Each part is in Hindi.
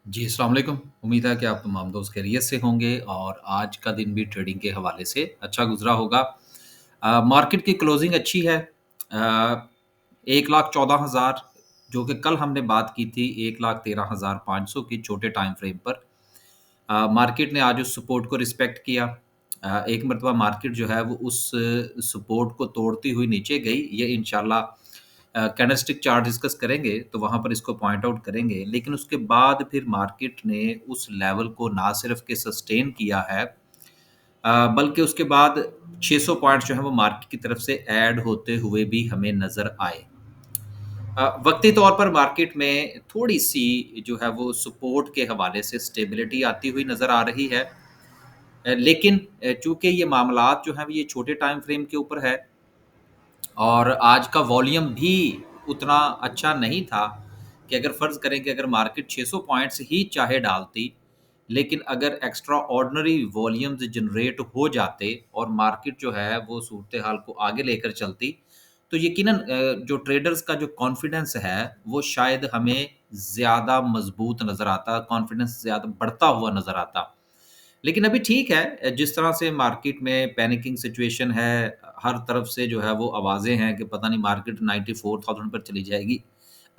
जी, अस्सलाम वालेकुम। उम्मीद है कि आप तमाम दोस्त खैरियत से होंगे और आज का दिन भी ट्रेडिंग के हवाले से अच्छा गुज़रा होगा। मार्केट की क्लोजिंग अच्छी है। 1,14,000 जो कि कल हमने बात की थी 1,13,500 की छोटे टाइम फ्रेम पर। मार्केट ने आज उस सपोर्ट को रिस्पेक्ट किया। एक मर्तबा मार्केट जो है वो उस सपोर्ट को तोड़ती हुई नीचे गई। ये इंशाल्लाह कैंडलस्टिक चार्ट डिस्कस करेंगे तो वहाँ पर इसको पॉइंट आउट करेंगे। लेकिन उसके बाद फिर मार्केट ने उस लेवल को ना सिर्फ़ के सस्टेन किया है बल्कि उसके बाद 600 पॉइंट्स जो हैं वो मार्केट की तरफ से ऐड होते हुए भी हमें नज़र आए। वक़्ती तौर पर मार्केट में थोड़ी-सी जो है वो सपोर्ट के हवाले से स्टेबिलिटी आती हुई नज़र आ रही है। लेकिन चूँकि ये मामलात जो हैं ये छोटे टाइम फ्रेम के ऊपर है और आज का वॉल्यूम भी उतना अच्छा नहीं था कि अगर फ़र्ज़ करें कि अगर मार्केट 600 पॉइंट्स ही चाहे डालती, लेकिन अगर एक्स्ट्रा ऑर्डिनरी वॉल्यूम्स जनरेट हो जाते और मार्केट जो है वो सूरत-ए-हाल को आगे लेकर चलती, तो यकीनन जो ट्रेडर्स का जो कॉन्फिडेंस है, वो शायद हमें ज़्यादा मज़बूत नज़र आता, कॉन्फिडेंस ज़्यादा बढ़ता हुआ नज़र आता। लेकिन अभी ठीक है जिस तरह से मार्केट में पैनिकिंग सिचुएशन है, हर तरफ से जो है वो आवाज़ें हैं कि पता नहीं मार्केट 94,000 पर चली जाएगी।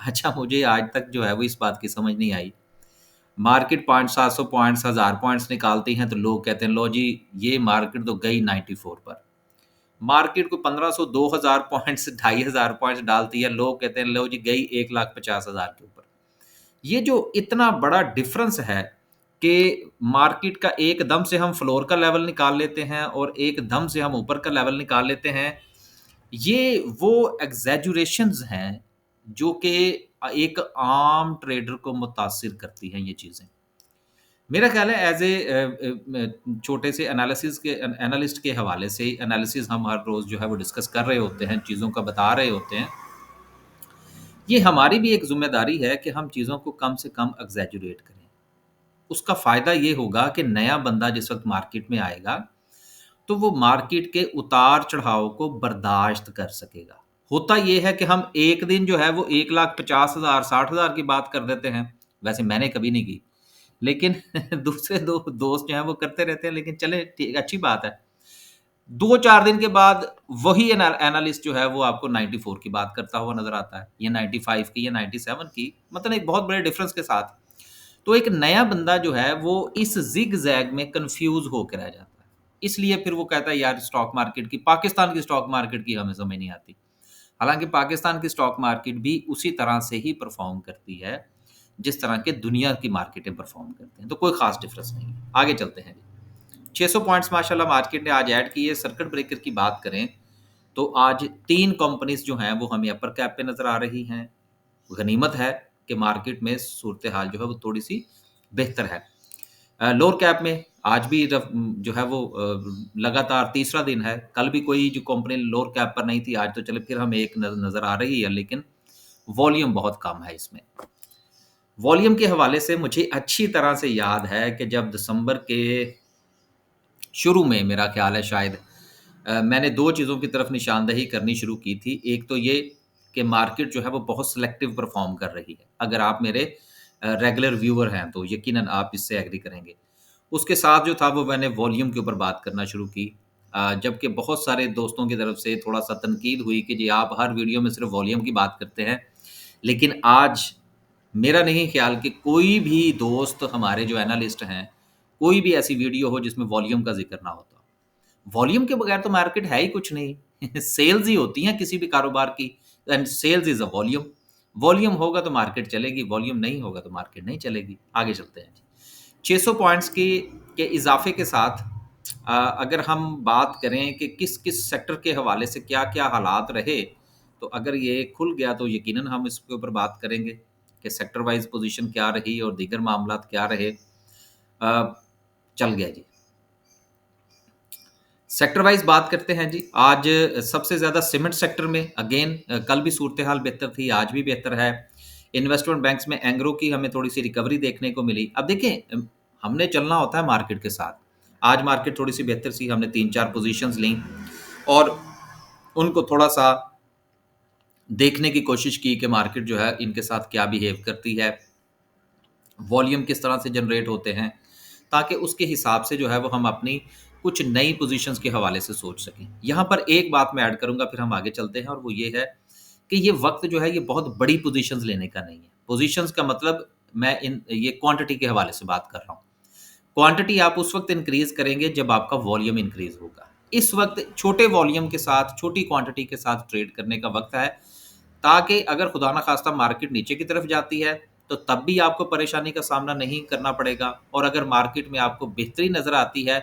अच्छा मुझे आज तक जो है वो इस बात की समझ नहीं आई। मार्केट 500-700 पॉइंट्स, 1000 पॉइंट्स निकालती हैं तो लोग कहते हैं लो जी ये मार्केट तो गई 94 पर। मार्केट को 1500 2000 पॉइंट्स 2500 पॉइंट्स डालती है, लोग कहते हैं लो जी गई 1,50,000 के ऊपर। ये जो इतना बड़ा डिफरेंस है कि मार्केट का एकदम से हम फ्लोर का लेवल निकाल लेते हैं और एकदम से हम ऊपर का लेवल निकाल लेते हैं। ये वो एग्ज़ैजुरेशंस हैं जो कि एक आम ट्रेडर को मुतासिर करती हैं ये चीज़ें। मेरा ख़्याल है एज़ ए छोटे से एनालिसिस के एनालिस्ट के हवाले से एनालिसिस हम हर रोज़ जो है वो डिस्कस कर रहे होते हैं, चीज़ों का बता रहे होते हैं। ये हमारी भी एक ज़िम्मेदारी है कि हम चीज़ों को कम से कम एक्ज़ैजुरेट करें। उसका फ़ायदा ये होगा कि नया बंदा जिस वक़्त मार्केट में आएगा, तो वो मार्केट के उतार-चढ़ाव को बर्दाश्त कर सकेगा। होता ये है कि हम एक दिन जो है वो 1,50,000 60,000 की बात कर देते हैं, वैसे मैंने कभी नहीं की। लेकिन दूसरे 2 दोस्त जो हैं वो करते रहते हैं, लेकिन चलें ठीक अच्छी बात है। 2-4 दिन के बाद वही एनालिस्ट जो है वो आपको 94 की बात करता हुआ नज़र आता है, या 95 की या 97 की, मतलब एक बहुत बड़े डिफरेंस के साथ। तो एक नया बंदा जो है वो इस ज़िग-ज़ैग में कन्फ्यूज़ होके रह जाता है। इसलिए फिर वो कहता है यार स्टॉक मार्केट की पाकिस्तान की स्टॉक मार्केट की हमें समझ नहीं आती। हालाँकि पाकिस्तान की स्टॉक मार्केट भी उसी तरह से ही परफ़ॉर्म करती है, जिस तरह के दुनिया की मार्केटें परफ़ॉर्म करती हैं, तो कोई ख़ास डिफरेंस नहीं है। आगे चलते हैं जी। 600 पॉइंट्स माशाल्लाह मार्केट ने आज ऐड किए। सर्किट ब्रेकर की बात करें, तो आज 3 कंपनीज़ जो हैं वो हमें अपर कैप पे नज़र आ रही हैं। गनीमत है कि मार्केट में सूरत-ए-हाल जो है वो थोड़ी-सी बेहतर है। लोअर कैप में आज भी जो है वो लगातार तीसरा दिन है। कल भी कोई जो कंपनी लोअर कैप पर नहीं थी, आज तो चलो फिर हमें एक नज़र आ रही है, लेकिन वॉल्यूम बहुत कम है इसमें। वॉल्यूम के हवाले से मुझे अच्छी तरह से याद है कि जब दिसंबर के शुरू में मेरा ख़्याल है शायद मैंने 2 चीज़ों की तरफ निशानदही करनी शुरू की थी। एक तो ये कि मार्केट जो है वो बहुत सिलेक्टिव परफ़ॉर्म कर रही है। अगर आप मेरे रेगुलर व्यूअर हैं तो यकीनन आप इससे एग्री करेंगे। उसके साथ जो था वो मैंने वॉल्यूम के ऊपर बात करना शुरू की। जबकि बहुत सारे दोस्तों की तरफ से थोड़ा-सा तनकीद हुई कि जी आप हर वीडियो में सिर्फ़ वॉल्यूम की बात करते हैं। लेकिन आज मेरा नहीं ख़्याल कि कोई भी दोस्त हमारे जो एनालिस्ट हैं, कोई भी ऐसी वीडियो हो जिसमें वॉल्यूम का ज़िक्र ना होता। वॉल्यूम के बगैर तो मार्केट है ही कुछ नहीं। सेल्स ही होती हैं किसी भी कारोबार की and sales is a volume. Volume होगा तो मार्केट चलेगी, वॉल्यूम नहीं होगा तो मार्केट नहीं चलेगी। आगे चलते हैं जी। 600 पॉइंट्स की के इज़ाफ़े के साथ अगर हम बात करें कि किस-किस सेक्टर के हवाले से क्या-क्या हालात रहे, तो अगर ये खुल गया तो यकीनन हम इसके ऊपर बात करेंगे कि सेक्टर वाइज़ पोज़ीशन क्या रही और दीगर मामलात क्या रहे। चल गया जी। सेक्टर वाइज़ बात करते हैं जी। आज सबसे ज़्यादा सीमेंट सेक्टर में अगेन कल भी सूरत-ए-हाल बेहतर थी, आज भी बेहतर है। इन्वेस्टमेंट बैंक्स में एंग्रो की हमें थोड़ी-सी रिकवरी देखने को मिली। अब देखें हमने चलना होता है मार्केट के साथ। आज मार्केट थोड़ी-सी बेहतर सी, हमने 3-4 पोज़ीशंस लीं और उनको थोड़ा-सा देखने की कोशिश की कि मार्केट जो है इनके साथ क्या बिहेव करती है। वॉल्यूम किस तरह से जनरेट होते हैं, ताकि उसके हिसाब से जो है वो हम अपनी कुछ नई पोज़ीशंस के हवाले से सोच सकें। यहाँ पर एक बात मैं ऐड करूँगा, फिर हम आगे चलते हैं, और वो ये है कि ये वक़्त जो है ये बहुत बड़ी पोज़ीशंस लेने का नहीं है। पोज़ीशंस का मतलब मैं इन ये क्वांटिटी के हवाले से बात कर रहा हूँ। क्वांटिटी आप उस वक़्त इंक्रीज़ करेंगे जब आपका वॉल्यूम इंक्रीज़ होगा। इस वक़्त छोटे वॉल्यूम के साथ, छोटी क्वांटिटी के साथ ट्रेड करने का वक़्त है, ताकि अगर खुदा ना ख़ास्ता मार्केट नीचे की तरफ जाती है, तो तब भी आपको परेशानी का सामना नहीं करना पड़ेगा, और अगर मार्केट में आपको बेहतरी नज़र आती है,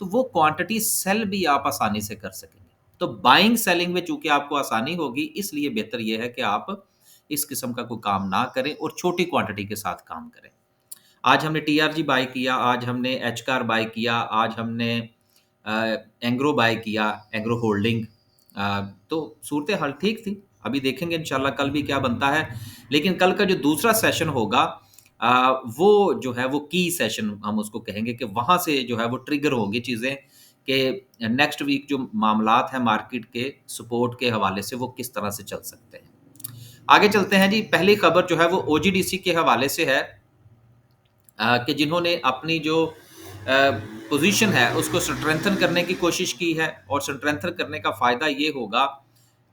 तो वो क्वांटिटी सेल भी आप आसानी से कर सकेंगे। तो बाइंग सेलिंग में चूँकि आपको आसानी होगी, इसलिए बेहतर ये है कि आप इस किस्म का कोई काम ना करें और छोटी क्वांटिटी के साथ काम करें। आज हमने टीआरजी बाय किया, आज हमने एचकार बाय किया, आज हमने अ, एंग्रो बाय किया, एंग्रो होल्डिंग, तो सूरत-ए-हाल ठीक थी। अभी देखेंगे इंशाल्लाह कल भी क्या बनता है। लेकिन कल का जो दूसरा सेशन होगा, वो जो है वो की सेशन हम उसको कहेंगे, कि वहाँ से जो है वो ट्रिगर होंगी चीज़ें, कि नेक्स्ट वीक जो मामलात हैं मार्केट के सपोर्ट के हवाले से वो किस तरह से चल सकते हैं। आगे चलते हैं जी, पहली खबर जो है वो ओजीडीसी के हवाले से है, कि जिन्होंने अपनी जो पोजीशन है उसको स्ट्रेंथन करने की कोशिश की है, और स्ट्रेंथन करने का फ़ायदा ये होगा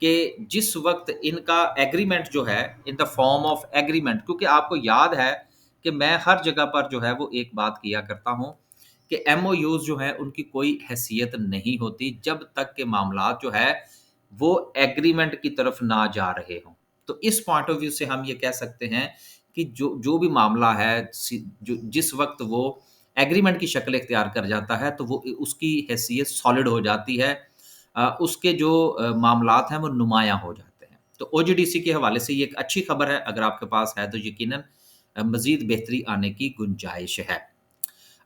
कि जिस वक़्त इनका एग्रीमेंट जो है, in the form of agreement, क्योंकि आपको याद है कि मैं हर जगह पर जो है वो एक बात किया करता हूँ कि एमओयूज़ जो हैं उनकी कोई हैसियत नहीं होती जब तक के मामलात जो है वो एग्रीमेंट की तरफ ना जा रहे हों। तो इस पॉइंट ऑफ व्यू से हम ये कह सकते हैं कि जो जो भी मामला है, जो जिस वक़्त वो एग्रीमेंट की शक्ल इख्तियार कर जाता है, तो वो उसकी हैसियत सॉलिड हो जाती है। उसके जो मामलात हैं वो नुमायाँ हो जाते हैं। तो ओजीडीसी के हवाले से ये एक अच्छी खबर है, अगर आपके पास है तो यकीनन मज़ीद बेहतरी आने की गुंजाइश है।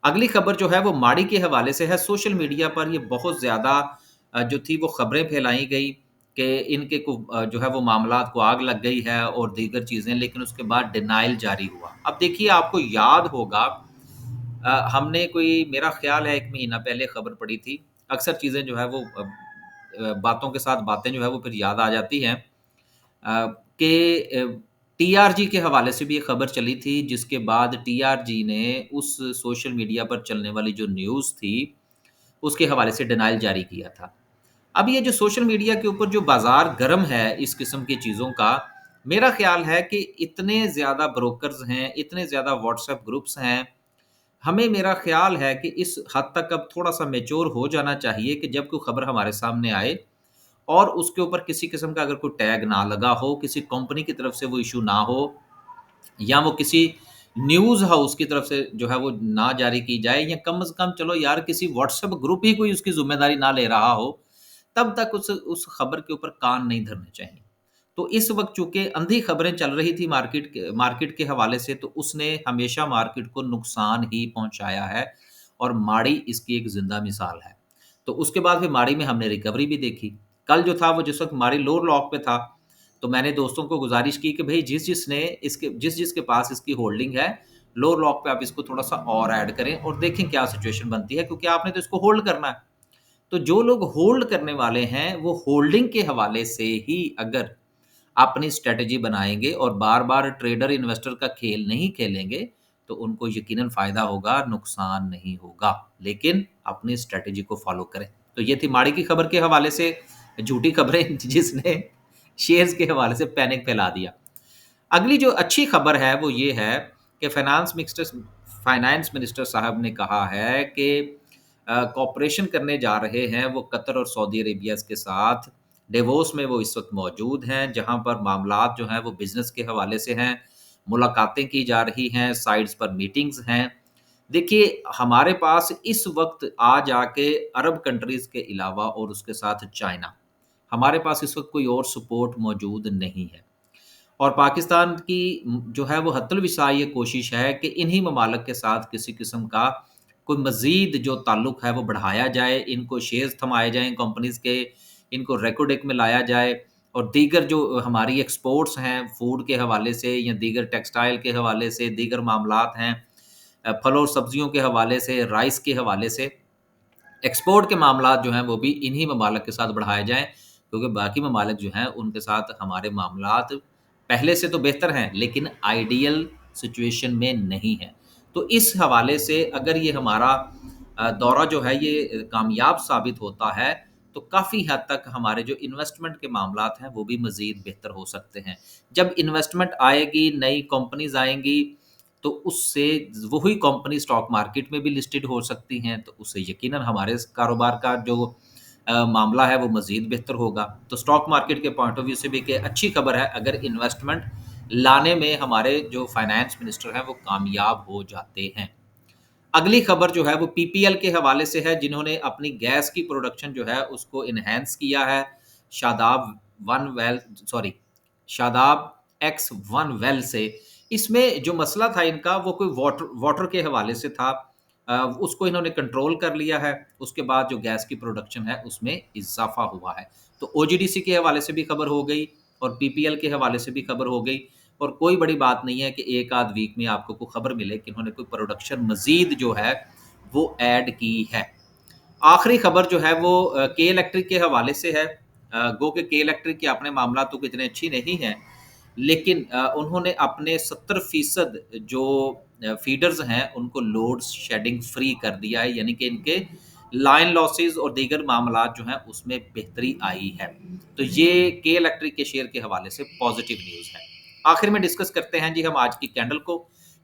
अगली खबर जो है वो माड़ी के हवाले से है। सोशल मीडिया पर ये बहुत ज़्यादा जो थी वो खबरें फैलाई गई कि इनके जो है वो मामलात को आग लग गई है और दीगर चीज़ें, लेकिन उसके बाद डिनायल जारी हुआ। अब देखिए, आपको याद होगा, हमने कोई, मेरा ख़्याल है 1 महीना पहले खबर पड़ी थी। अक्सर चीज़ें जो है वो बातों के साथ बातें जो है वो फिर याद आ जाती हैं, कि टीआरजी के हवाले से भी एक खबर चली थी, जिसके बाद टीआरजी ने उस सोशल मीडिया पर चलने वाली जो न्यूज़ थी, उसके हवाले से डिनायल जारी किया था। अब ये जो सोशल मीडिया के ऊपर जो बाज़ार गर्म है इस किस्म की चीज़ों का, मेरा ख़्याल है कि इतने ज़्यादा ब्रोकर्स हैं, इतने ज़्यादा व्हाट्सएप ग्रुप्स हैं, हमें, मेरा ख़्याल है कि इस हद तक अब थोड़ा-सा मैच्योर हो जाना चाहिए कि जब कोई खबर हमारे सामने आए और उसके ऊपर किसी किस्म का अगर कोई टैग ना लगा हो, किसी कंपनी की तरफ से वो इश्यू ना हो, या वो किसी न्यूज़ हाउस की तरफ से जो है वो ना जारी की जाए, या कम से कम चलो यार किसी व्हाट्सएप ग्रुप ही कोई उसकी ज़िम्मेदारी ना ले रहा हो, तब तक उस खबर के ऊपर कान नहीं धरने चाहिए। तो इस वक़्त चूँकि अंधी खबरें चल रही थी मार्केट के हवाले से, तो उसने हमेशा मार्केट को नुकसान ही पहुँचाया है, और माड़ी इसकी एक ज़िंदा मिसाल है। तो उसके बाद फिर माड़ी में हमने रिकवरी भी देखी। कल जो था वो जिस वक़्त माड़ी लोअर लॉक पे था, तो मैंने दोस्तों को गुज़ारिश की कि भई जिस-जिसके पास इसकी होल्डिंग है, लोअर लॉक पे आप इसको थोड़ा-सा और ऐड करें और देखें क्या सिचुएशन बनती है, क्योंकि आपने तो इसको होल्ड करना है। तो जो लोग होल्ड करने वाले हैं, वो होल्डिंग के हवाले से ही अगर अपनी स्ट्रैटेजी बनाएँगे और बार-बार ट्रेडर इन्वेस्टर का खेल नहीं खेलेंगे, तो उनको यकीनन फ़ायदा होगा, नुकसान नहीं होगा। लेकिन अपनी स्ट्रैटेजी को फ़ॉलो करें। तो ये थी माड़ी की खबर के हवाले से झूठी खबरें जिसने शेयर्स के हवाले से पैनिक फैला दिया। अगली जो अच्छी खबर है वो ये है कि फाइनेंस मिनिस्टर साहब ने कहा है कि कोऑपरेशन करने जा रहे हैं वो कतर और सऊदी अरेबिया के साथ। डेवोस में वो इस वक़्त मौजूद हैं, जहाँ पर मामलात जो हैं वो बिज़नेस के हवाले से हैं, मुलाकातें की जा रही हैं, साइट्स पर मीटिंग्स हैं। देखिए, हमारे पास इस वक़्त आ जाके अरब कंट्रीज़ के अलावा और उसके साथ चाइना, हमारे पास इस वक़्त कोई और सपोर्ट मौजूद नहीं है। और पाकिस्तान की जो है वो हत्तल-विसा ये कोशिश है कि इन्हीं ममालिक के साथ किसी किस्म का कोई मज़ीद जो ताल्लुक है वो बढ़ाया जाए, इनको शेयर्स थमाए जाएँ कंपनीज़ के, इनको रेकोडेक में लाया जाए, और दीगर जो हमारी एक्सपोर्ट्स हैं फूड के हवाले से या दीगर टेक्सटाइल के हवाले से, दीगर मामलात हैं फल और सब्जियों के हवाले से, राइस के हवाले से, एक्सपोर्ट के मामलात जो हैं वो भी इन्हीं ममालिक के साथ बढ़ाए जाएँ, क्योंकि बाकी ममालिक जो हैं उनके साथ हमारे मामलात पहले से तो बेहतर हैं, लेकिन आइडियल सिचुएशन में नहीं है। तो इस हवाले से अगर ये हमारा दौरा जो है ये कामयाब साबित होता है, तो काफ़ी हद तक हमारे जो इन्वेस्टमेंट के मामलात हैं वो भी मज़ीद बेहतर हो सकते हैं। जब इन्वेस्टमेंट आएगी, नई कंपनीज़ आएँगी, तो उससे वही कंपनी स्टॉक मार्केट में भी लिस्टेड हो सकती हैं, तो उससे यकीनन हमारे स कारोबार का जो मामला है वो मज़ीद बेहतर होगा। तो स्टॉक मार्केट के पॉइंट ऑफ व्यू से भी एक अच्छी खबर है अगर इन्वेस्टमेंट लाने में हमारे जो फाइनेंस मिनिस्टर हैं वो कामयाब हो जाते हैं। अगली खबर जो है वो पीपीएल के हवाले से है, जिन्होंने अपनी गैस की प्रोडक्शन जो है उसको एनहांस किया है। Shadab one well sorry Shadab x one well से। इसमें जो मसला था इनका वो कोई वाटर वाटर के हवाले से था। उसको इन्होंने कंट्रोल कर लिया है। उसके बाद जो गैस की प्रोडक्शन है उसमें इजाफा हुआ है। तो ओजीडीसी के हवाले से भी खबर हो गई और पीपीएल के हवाले से भी खबर हो गई। और कोई बड़ी बात नहीं है कि एक आध वीक में आपको कोई खबर मिले कि उन्होंने कोई प्रोडक्शन मज़ीद जो है वो ऐड की है। आखिरी खबर जो है वो के इलेक्ट्रिक के हवाले से है। गो के इलेक्ट्रिक के अपने मामला तो इतने अच्छी नहीं हैं, लेकिन उन्होंने अपने 70% जो फीडर्स हैं उनको लोड शेडिंग फ्री कर दिया है, यानी कि इनके लाइन लॉसेस और दीगर मामलात जो हैं उसमें बेहतरी आई है। तो ये के इलेक्ट्रिक के शेयर के हवाले से पॉजिटिव न्यूज़ है। आखिर में डिस्कस करते हैं जी हम आज की कैंडल को।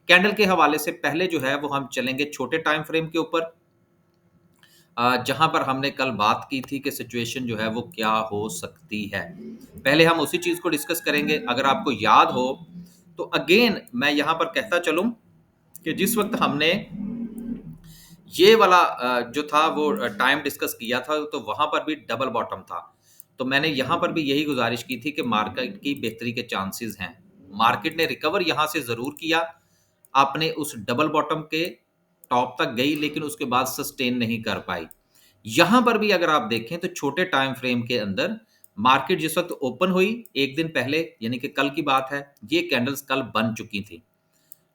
कैंडल के हवाले से पहले जो है वो हम चलेंगे छोटे टाइम फ्रेम के ऊपर, जहाँ पर हमने कल बात की थी कि सिचुएशन जो है वो क्या हो सकती है। पहले हम उसी चीज़ को डिस्कस करेंगे। अगर आपको याद हो तो अगेन मैं यहाँ पर कहता चलूँ कि जिस वक़्त हमने ये वाला जो था वो टाइम डिस्कस किया था तो वहाँ पर भी डबल बॉटम था। तो मैंने यहाँ पर भी यही गुज़ारिश की थी कि मार्केट की बेहतरी के चांसेज़ हैं। मार्केट ने रिकवर यहाँ से ज़रूर किया। आपने उस डबल बॉटम के टॉप तक गई लेकिन उसके बाद सस्टेन नहीं कर पाई। यहाँ पर भी अगर आप देखें तो छोटे टाइम फ्रेम के अंदर मार्केट जिस वक़्त ओपन हुई 1 दिन पहले, यानी कि कल की बात है, ये कैंडल्स कल बन चुकी थी।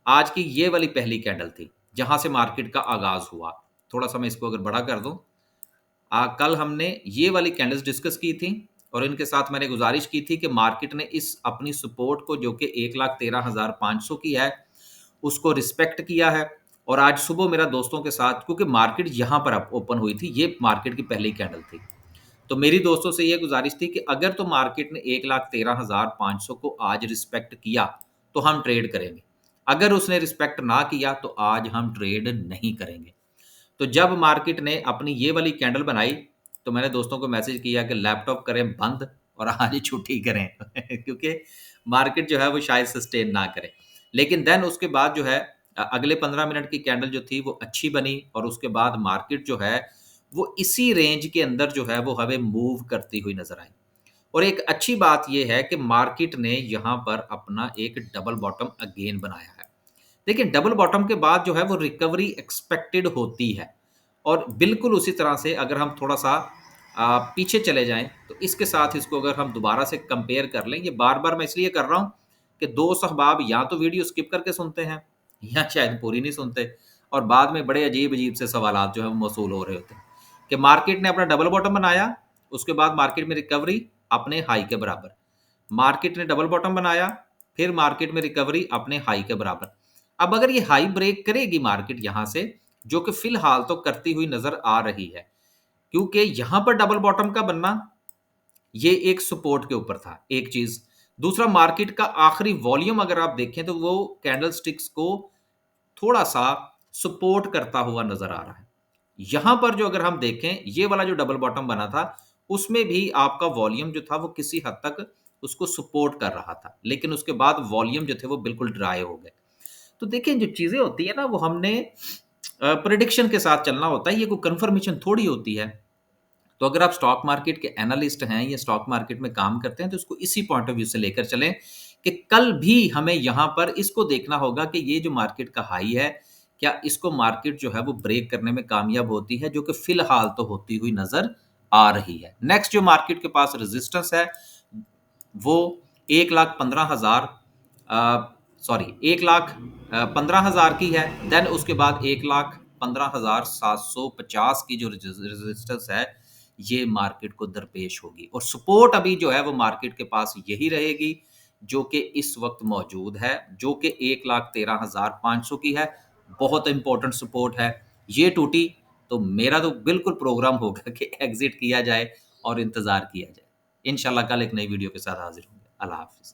आज की ये वाली पहली कैंडल थी, जहाँ से मार्केट का आगाज़ हुआ। थोड़ा-सा मैं इसको अगर बड़ा कर दूँ, कल हमने ये वाली कैंडल्स डिस्कस की थी और इनके साथ मैंने गुज़ारिश की थी कि मार्केट ने इस अपनी सपोर्ट को जो कि 1,13,500 की है, उसको रिस्पेक्ट किया है। और आज सुबह मेरा दोस्तों के साथ, क्योंकि मार्केट यहाँ पर अब ओपन हुई थी, ये मार्केट की पहली कैंडल थी। तो मेरी दोस्तों से ये गुज़ारिश थी कि अगर तो मार्केट ने 1,13,500 को आज रिस्पेक्ट किया, तो हम ट्रेड करेंगे। अगर उसने रिस्पेक्ट ना किया, तो आज हम ट्रेड नहीं करेंगे। तो जब मार्केट ने अपनी ये वाली कैंडल बनाई, तो मैंने दोस्तों को मैसेज किया कि लैपटॉप करें बंद और आज छुट्टी करें क्योंकि मार्केट जो है वो शायद सस्टेन ना करे। लेकिन देन उसके बाद जो है अगले 15 मिनट की कैंडल जो थी वो अच्छी बनी और उसके बाद मार्केट जो है वो इसी रेंज के अंदर जो है वो हमें मूव करती हुई नज़र आई। और एक अच्छी बात ये है कि मार्केट ने यहाँ पर अपना एक डबल बॉटम अगेन बनाया है। देखिए डबल बॉटम के बाद जो है वो रिकवरी एक्सपेक्टेड होती है और बिल्कुल उसी तरह से अगर हम थोड़ा-सा पीछे चले जाएँ, तो इसके साथ इसको अगर हम दोबारा से कंपेयर कर लें, ये बार-बार मैं इसलिए कर रहा हूँ कि दोस्त अहबाब या तो वीडियो स्किप करके सुनते हैं या शायद पूरी नहीं सुनते और बाद में बड़े अजीब-अजीब से सवालात जो हैं वो मौसूल हो रहे होते हैं कि मार्केट ने अपना डबल बॉटम बनाया, उसके बाद मार्केट में रिकवरी अपने हाई के बराबर। मार्केट ने डबल बॉटम बनाया, फिर मार्केट में रिकवरी अपने हाई के बराबर। अब अगर ये हाई ब्रेक करेगी मार्केट यहाँ से, जो कि फ़िलहाल तो करती हुई नज़र आ रही है, क्योंकि यहाँ पर डबल बॉटम का बनना, ये एक सपोर्ट के ऊपर था, एक चीज़। दूसरा मार्केट का आखिरी वॉल्यूम अगर आप देखें तो वो कैंडलस्टिक्स को थोड़ा-सा सपोर्ट करता हुआ नज़र आ रहा है। यहाँ पर जो अगर हम देखें, ये वाला जो डबल बॉटम बना था, उसमें भी आपका वॉल्यूम जो था वो किसी हद तक उसको सपोर्ट कर रहा था, लेकिन उसके बाद वॉल्यूम जो थे वो बिल्कुल ड्राई हो गए। तो देखिए जो चीज़ें होती है ना वो हमने प्रेडिक्शन के साथ चलना होता है, ये कोई कन्फर्मेशन थोड़ी होती है। तो अगर आप स्टॉक मार्केट के एनालिस्ट हैं या स्टॉक मार्केट में काम करते हैं तो इसको इसी पॉइंट ऑफ व्यू से लेकर चलें कि कल भी हमें यहाँ पर इसको देखना होगा कि ये जो मार्केट का हाई है, क्या इसको मार्केट जो है वो ब्रेक करने में कामयाब होती है, जो कि फ़िलहाल तो होती हुई नज़र आ रही है। नेक्स्ट जो मार्केट के पास रेजिस्टेंस है, वो 1,15,000 सॉरी 1,15,000 की है। देन उसके बाद 1,15,750 की जो रेजिस्टेंस है, ये मार्केट को दरपेश होगी और सपोर्ट अभी जो है वो मार्केट के पास यही रहेगी जो कि इस वक़्त मौजूद है, जो कि 1,13,500 की है, बहुत इम्पोर्टेंट सपोर्ट है। ये टूटी तो मेरा तो बिल्कुल प्रोग्राम होगा कि एग्ज़िट किया जाए और इंतज़ार किया जाए। इंशाल्लाह कल एक नई वीडियो के साथ हाज़िर होंगे। अल्लाह हाफ़िज़।